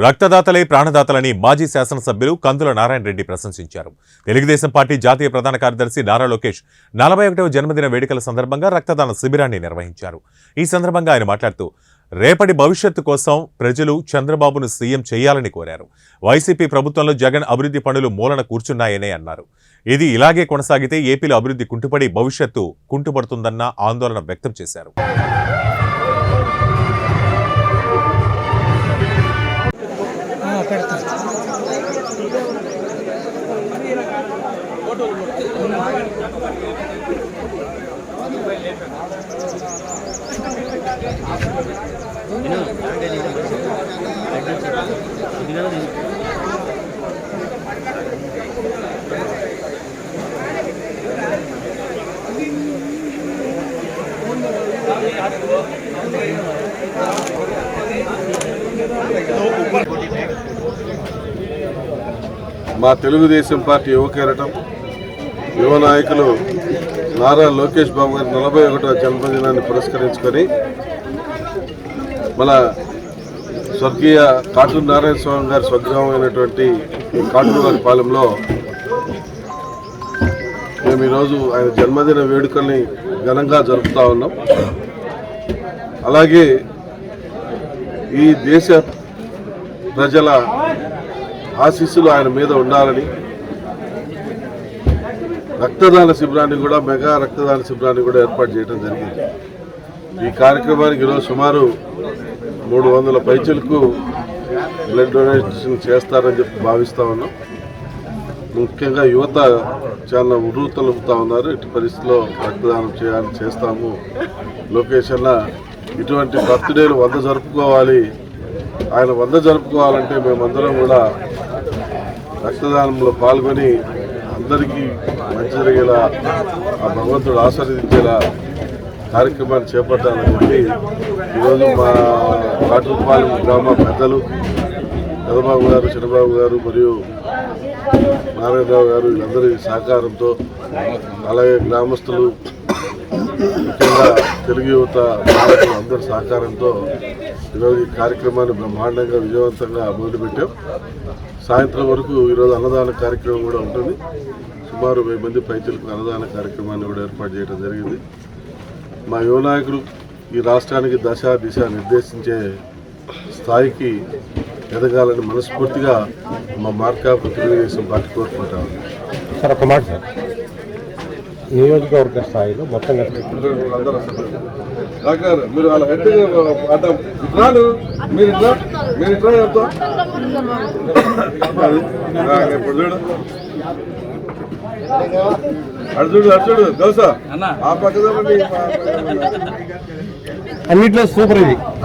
రక్తదాతలే ప్రాణదాతలని మాజీ శాసనసభ్యులు కందుల నారాయణ రెడ్డి ప్రశంసించారు. తెలుగుదేశం పార్టీ జాతీయ ప్రధాన కార్యదర్శి నారా లోకేష్ 41వ జన్మదిన వేడుకల సందర్భంగా రక్తదాన శిబిరాన్ని నిర్వహించారు. ఈ సందర్భంగా ఆయన మాట్లాడుతూ రేపటి భవిష్యత్తు కోసం ప్రజలు చంద్రబాబును సీఎం చేయాలని కోరారు. వైసీపీ ప్రభుత్వంలో జగన్ అభివృద్ధి పనులు మూలన కూర్చున్నాయనే అన్నారు. ఇది ఇలాగే కొనసాగితే ఏపీలో అభివృద్ధి కుంటుపడి భవిష్యత్తు కుంటుపడుతుందన్న ఆందోళన వ్యక్తం చేశారు. మా తెలుగుదేశం పార్టీ యువ కెరటం యువ నాయకులు నారా లోకేష్ బాబు గారి 41వ జన్మదినాన్ని పురస్కరించుకొని మన స్వర్గీయ కాటూరు నారాయణ స్వామి గారి స్వగ్రామైనటువంటి కాటూరు పాలెంలో మేము ఈరోజు ఆయన జన్మదిన వేడుకల్ని ఘనంగా జరుపుతూ ఉన్నాం. అలాగే ఈ దేశ ప్రజల ఆశీస్సులు ఆయన మీద ఉండాలని రక్తదాన శిబిరాన్ని కూడా మెగా రక్తదాన శిబిరాన్ని కూడా ఏర్పాటు చేయడం జరిగింది. ఈ కార్యక్రమానికి ఈరోజు సుమారు 300 పైచలకు బ్లడ్ డొనేషన్ చేస్తారని చెప్పి భావిస్తూ ఉన్నాం. ముఖ్యంగా యువత చాలా ఉర్రూతలుపుతూ ఉన్నారు. ఇటు పరిస్థితిలో రక్తదానం చేస్తాము లోకేష్ అన్న ఇటువంటి బర్త్డేలు 100 జరుపుకోవాలి, ఆయన 100 జరుపుకోవాలంటే మేమందరం కూడా రక్తదానంలో పాల్గొని అందరికీ మంచి జరిగేలా ఆ భగవంతుడు ఆశీర్వదించేలా కార్యక్రమాన్ని చేపట్టాలని చెప్పి ఈరోజు మా కాటూరుపాలెం గ్రామ పెద్దలు పెదబాబు గారు, చిన్నబాబు గారు మరియు నారాయణరావు గారు వీళ్ళందరి సహకారంతో, అలాగే గ్రామస్తులు ముఖ్యంగా తెలుగు యువత నాయకులు అందరి సహకారంతో ఈరోజు ఈ కార్యక్రమాన్ని బ్రహ్మాండంగా విజయవంతంగా మొదలుపెట్టాం. సాయంత్రం వరకు ఈరోజు అన్నదాన కార్యక్రమం కూడా ఉంటుంది. సుమారు 1000 మంది పైచలకు అన్నదాన కార్యక్రమాన్ని కూడా ఏర్పాటు చేయడం జరిగింది. మా యువ నాయకులు ఈ రాష్ట్రానికి దశ దిశ నిర్దేశించే స్థాయికి ఎదగాలని మనస్ఫూర్తిగా మా మార్కాపు తెలుగుదేశం పార్టీ కోరుకుంటాము. సార్ ఒక మాట సార్, నియోజకవర్గ స్థాయిలో మొత్తం మీరు వాళ్ళ మీరు ఇట్లా చెప్తా అడుచుడు దోశ ఆ పక్కన అన్నిట్లో సూపర్ ఇది.